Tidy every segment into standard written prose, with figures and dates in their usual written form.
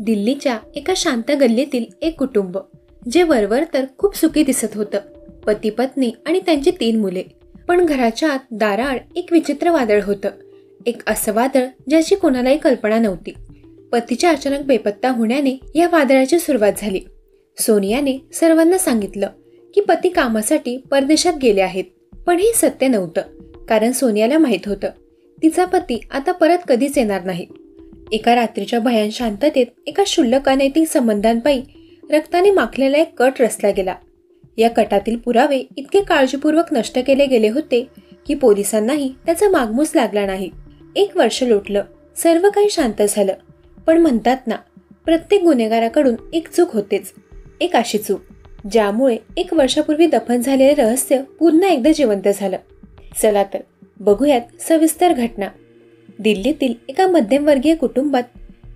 दिल्लीच्या एका शांत गल्लीतील एक कुटुंब, जे वरवर तर खूप सुखी दिसत होतं. पती पत्नी आणि त्यांची 3 मुले. पण घराच्या आत दाराआड एक विचित्र वादळ होतं. एक असं वादळ ज्याची कोणालाही कल्पना नव्हती. पतीच्या अचानक बेपत्ता होण्याने या वादळाची सुरुवात झाली. सोनियाने सर्वांना सांगितलं की पती कामासाठी परदेशात गेले आहेत. पण हे सत्य नव्हतं, कारण सोनियाला माहित होतं तिचा पती आता परत कधीच येणार नाही. एका रात्रीच्या भयान शांततेत एका क्षुल्लक अनैतिक संबंधांपायी रक्ताने माखलेला एक कट रचला गेला. या कटातील पुरावे इतके काळजीपूर्वक नष्ट केले गेले होते की पोलिसांनाही त्याचा मागमूस लागला नाही. 1 वर्ष लोटलं, सर्व काही शांत झालं. पण म्हणतात ना, प्रत्येक गुन्हेगाराकडून एक चूक होतेच. एक अशी चूक ज्यामुळे 1 वर्षापूर्वी दफन झालेले रहस्य पुन्हा एकदा जिवंत झालं. चला तर बघूयात सविस्तर घटना. दिल्लीतील एका मध्यमवर्गीय कुटुंबात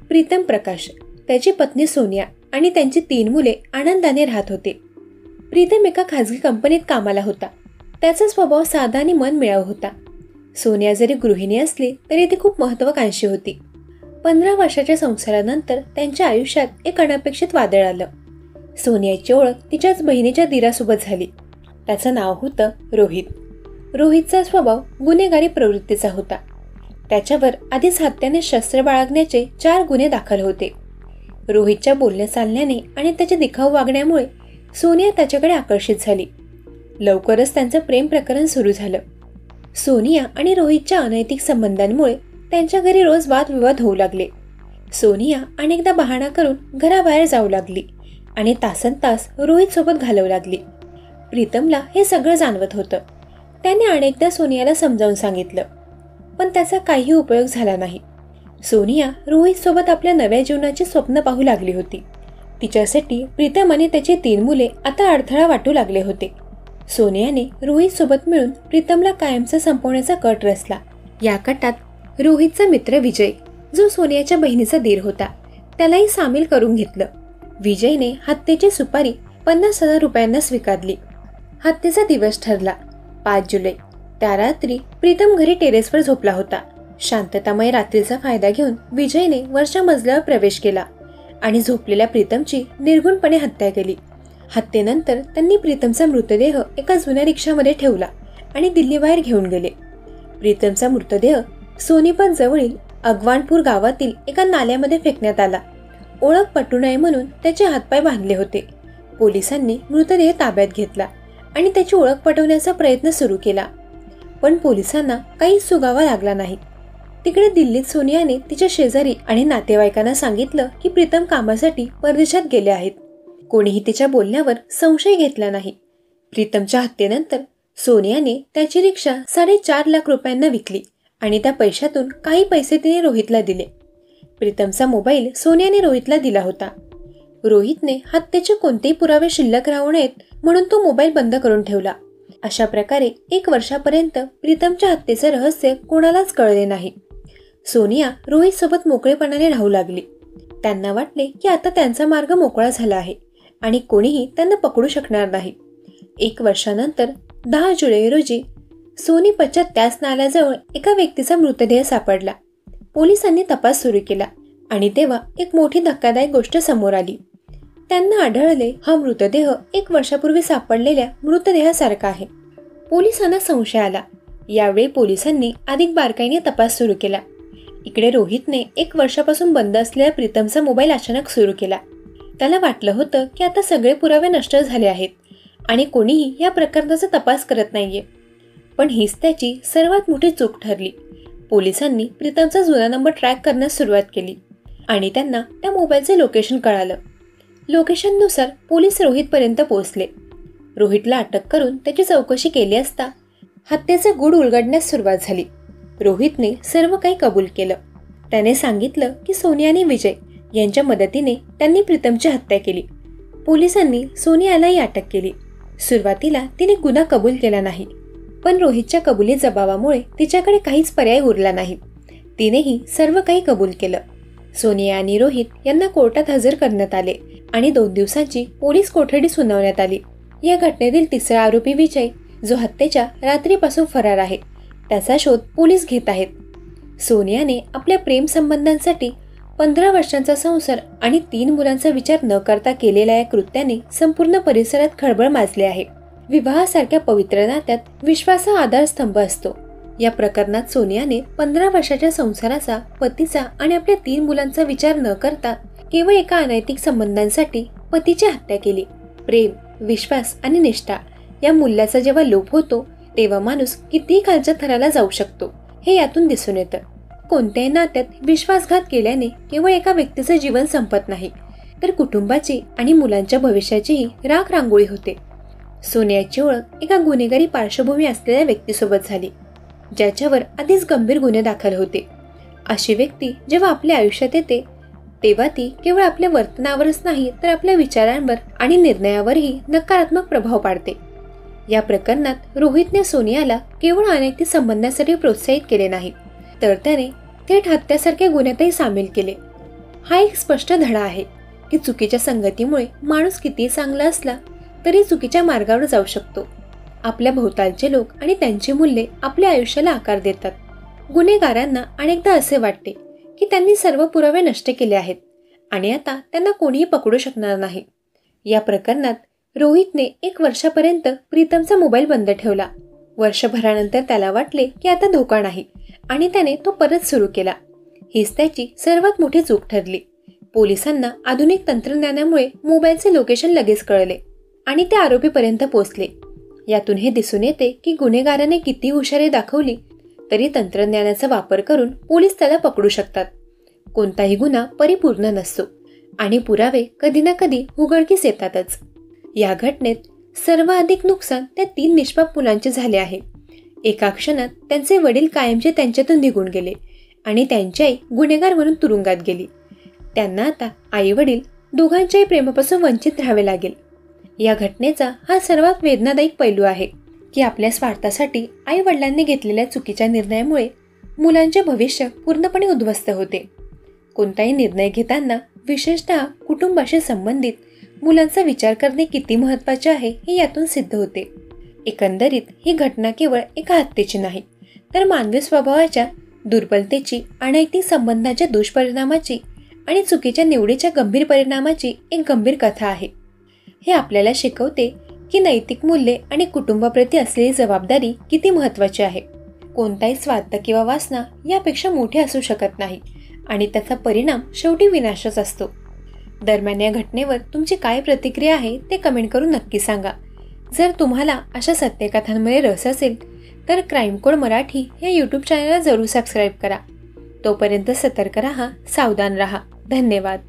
प्रीतम प्रकाश, त्याची पत्नी सोनिया आणि त्यांची 3 मुले आनंदाने राहत होते. प्रीतम एका खाजगी कंपनीत कामाला होता. त्याचा स्वभाव साधा आणि मनमिळाऊ होता. सोनिया जरी गृहिणी असली तरी ती खूप महत्वाकांक्षी होती. 15 वर्षाच्या संसारानंतर त्यांच्या आयुष्यात एक अनपेक्षित वादळ आलं. सोनियाची ओळख तिच्याच बहिणीच्या दिरासोबत झाली. त्याचं नाव होतं रोहित. रोहितचा स्वभाव गुन्हेगारी प्रवृत्तीचा होता. त्याच्यावर आधीच हत्याने शस्त्र बाळगण्याचे 4 गुन्हे दाखल होते. रोहितच्या बोलण्या चालण्याने आणि त्याच्या दिखाऊ वागण्यामुळे सोनिया त्याच्याकडे आकर्षित झाली. लवकरच त्यांचं प्रेम प्रकरण सुरू झालं. सोनिया आणि रोहितच्या अनैतिक संबंधांमुळे त्यांच्या घरी रोज वादविवाद होऊ लागले. सोनिया अनेकदा बहाणा करून घराबाहेर जाऊ लागली आणि तासनतास रोहित सोबत घालवू लागली. प्रीतमला हे सगळं जाणवत होतं. त्याने अनेकदा सोनियाला समजावून सांगितलं, पण त्याचा काही उपयोग झाला नाही. सोनिया रोहित सोबत आपल्या नव्या जीवनाची स्वप्न पाहू लागली होती. तिच्यासाठी प्रीतम आणि त्याची 3 मुले आता अडथळा वाटू लागले होते. सोनियाने रोहित सोबत मिळून प्रीतमला कायमचा संपवण्याचा कट रचला. या कटात रोहितचा मित्र विजय, जो सोनियाच्या बहिणीचा दीर होता, त्यालाही सामील करून घेतलं. विजयने हत्येची सुपारी 50,000 रुपयांना स्वीकारली. हत्येचा दिवस ठरला 5 जुलै. त्या रात्री प्रीतम घरी टेरेसवर झोपला होता. शांततामय रात्रीचा फायदा घेऊन विजयने वरच्या मजल्यावर प्रवेश केला आणि झोपलेल्या प्रीतमची निर्गुणपणे हत्या केली. हत्येनंतर त्यांनी प्रीतमचा मृतदेह एका जुन्या रिक्षामध्ये ठेवला आणि दिल्लीबाहेर घेऊन गेले. प्रीतमचा मृतदेह सोनीपत जवळील अगवानपूर गावातील एका नाल्यामध्ये फेकण्यात आला. ओळख पटू नये म्हणून त्याचे हातपाय बांधले होते. पोलिसांनी मृतदेह ताब्यात घेतला आणि त्याची ओळख पटवण्याचा प्रयत्न सुरू केला. पण पोलिसांना काही सुगावा लागला नाही. तिकडे दिल्लीत सोनियाने तिच्या शेजारी आणि नातेवाईकांना सांगितलं की प्रीतम कामासाठी परदेशात गेले आहेत. कोणीही तिच्या बोलण्यावर संशय घेतला नाही. प्रीतमच्या हत्येनंतर सोनियाने त्याची रिक्षा 4.5 लाख रुपयांना विकली आणि त्या पैशातून काही पैसे तिने रोहितला दिले. प्रीतमचा मोबाईल सोनियाने रोहितला दिला होता. रोहितने हत्येचे कोणतेही पुरावे शिल्लक राहू नयेत म्हणून तो मोबाईल बंद करून ठेवला. अशा प्रकारे 1 वर्षापर्यंत प्रीतमच्या हत्येचे रहस्य कोणालाच कळले नाही. सोनिया रोहित सोबत मोकळेपणाने राहू लागली. त्यांना वाटले की आता त्यांचा मार्ग मोकळा झाला आहे आणि कोणीही त्यांना पकडू शकणार नाही. 1 वर्षानंतर 10 जुलै रोजी सोनीपतच्या त्याच नाल्याजवळ एका व्यक्तीचा मृतदेह सापडला. पोलिसांनी तपास सुरू केला आणि तेव्हा एक मोठी धक्कादायक गोष्ट समोर आली. त्यांना आढळले हा मृतदेह 1 वर्षापूर्वी सापडलेल्या मृतदेहासारखा आहे. पोलिसांना संशय आला. यावेळी पोलिसांनी अधिक बारकाईने तपास सुरू केला. इकडे रोहितने 1 वर्षापासून बंद असलेल्या प्रीतमचा मोबाईल अचानक सुरू केला. त्याला वाटलं होतं की आता सगळे पुरावे नष्ट झाले आहेत आणि कोणीही या प्रकरणाचा तपास करत नाहीये. पण हीच त्याची सर्वात मोठी चूक ठरली. पोलिसांनी प्रीतमचा जुना नंबर ट्रॅक करण्यास सुरुवात केली आणि त्यांना त्या मोबाईलचे लोकेशन कळालं. लोकेशननुसार पोलीस रोहितपर्यंत पोहोचले. रोहितला अटक करून त्याची चौकशी केली असता हत्येचे गूढ उलगडण्यास सुरुवात झाली. रोहितने सर्व काही कबूल केलं. त्याने सांगितलं की सोनिया आणि विजय यांच्या मदतीने त्यांनी प्रीतमची हत्या केली. पोलिसांनी सोनियालाही अटक केली. सुरुवातीला तिने गुन्हा कबूल केला नाही, पण रोहितच्या कबुली जबाबामुळे तिच्याकडे काहीच पर्याय उरला नाही. तिनेही सर्व काही कबूल केलं. सोनिया आणि रोहित यांना कोर्टात हजर करण्यात आले आणि 2 दिवसांची पोलीस कोठडी सुनावण्यात आली. या घटनेतील 3रा आरोपी विजय, जो हत्येच्या रात्रीपासून फरार आहे, त्याचा शोध पोलीस घेत आहेत. सोनियाने आपल्या प्रेम संबंधांसाठी 15 वर्षांचा संसार आणि 3 मुलांचा विचार न करता केलेल्या या कृत्याने संपूर्ण परिसरात खळबळ माजली आहे. विवाहासारख्या पवित्र नात्यात विश्वास हा आधारस्तंभ असतो. या प्रकरणात सोनियाने 15 वर्षाच्या संसाराचा, पतीचा आणि आपल्या 3 मुलांचा विचार न करता केवळ एका अनैतिक संबंधांसाठी पतीची हत्या केली. प्रेम, विश्वास आणि निष्ठा या मूल्याचा जेव्हा लोप होतो तेव्हा माणूस कितीही खालच्या थराला जाऊ शकतो हे यातून दिसून येतं. कोणत्याही नात्यात विश्वासघात केल्याने केवळ एका व्यक्तीचं जीवन संपत नाही, तर कुटुंबाची आणि मुलांच्या भविष्याचीही राख रांगोळी होते. सोनियाची ओळख एका गुन्हेगारी पार्श्वभूमी असलेल्या व्यक्तीसोबत झाली, ज्याच्यावर आधीच गंभीर गुन्हे दाखल होते. अशी व्यक्ती जेव्हा आपल्या आयुष्यात येते तेव्हा ती केवळ आपल्या वर्तनावरच नाही तर आपल्या विचारांवर आणि निर्णयावरही नकारात्मक प्रभाव पाडते. या प्रकरणात रोहितने सोनियाला केवळ अनैतिक संबंधासाठी प्रोत्साहित केले नाही, तर त्याने थेट हत्यासारख्या गुन्ह्यातही सामील केले. हा एक स्पष्ट धडा आहे की चुकीच्या संगतीमुळे माणूस कितीही चांगला असला तरी चुकीच्या मार्गावर जाऊ शकतो. आपल्या भोवतालचे लोक आणि त्यांची मूल्ये आपल्या आयुष्याला आकार देतात. गुन्हेगारांना अनेकदा असे वाटते की त्यांनी सर्व पुरावे नष्ट केले आहेत आणि आता त्यांना कोणीही पकडू शकणार नाही. या प्रकरणात रोहितने 1 वर्षापर्यंत प्रीतमचा मोबाईल बंद ठेवला. वर्षभरानंतर त्याला वाटले की आता धोका नाही आणि त्याने तो परत सुरू केला. हीच त्याची सर्वात मोठी चूक ठरली. पोलिसांना आधुनिक तंत्रज्ञानामुळे मोबाईलचे लोकेशन लगेच कळले आणि ते आरोपीपर्यंत पोहोचले. यातून हे दिसून येते की गुन्हेगाराने किती हुशारी दाखवली तरी तंत्रज्ञानाचा वापर करून पोलीस त्याला पकडू शकतात. कोणताही गुन्हा परिपूर्ण नसतो आणि पुरावे कधी ना कधी उघडकीस येतातच. या घटनेत सर्वाधिक नुकसान त्या 3 निष्पाप मुलांचे झाले आहे. एका क्षणात त्यांचे वडील कायमचे त्यांच्यातून निघून गेले आणि त्यांची आई गुन्हेगार म्हणून तुरुंगात गेली. त्यांना आता आई वडील दोघांच्याही प्रेमापासून वंचित राहावे लागेल. या घटनेचा हा सर्वात वेदनादायक पैलू आहे की आपल्या स्वार्थासाठी आई वडिलांनी घेतलेल्या चुकीच्या निर्णयामुळे मुलांचे भविष्य पूर्णपणे उद्ध्वस्त होते. कोणताही निर्णय घेताना विशेषतः कुटुंबाशी संबंधित मुलांचा विचार करणे किती महत्त्वाचे आहे हे यातून सिद्ध होते. एकंदरीत ही घटना केवळ एका हत्येची नाही तर मानवी स्वभावाच्या दुर्बलतेची, अनैतिक संबंधाच्या दुष्परिणामाची आणि चुकीच्या निवडीच्या गंभीर परिणामाची एक गंभीर कथा आहे. हे आपल्याला शिकवते की नैतिक मूल्ये आणि कुटुंबाप्रती असलेली जबाबदारी किती महत्त्वाची आहे. कोणताही स्वार्थ किंवा वासना यापेक्षा मोठी असू शकत नाही आणि त्याचा परिणाम शेवटी विनाशच असतो. दरम्यान या घटनेवर तुमची काय प्रतिक्रिया आहे ते कमेंट करून नक्की सांगा. जर तुम्हाला अशा सत्यकथांमध्ये रस असेल तर क्राईम कोड मराठी या यूट्यूब चॅनलला जरूर सबस्क्राईब करा. तोपर्यंत सतर्क राहा, सावधान राहा. धन्यवाद.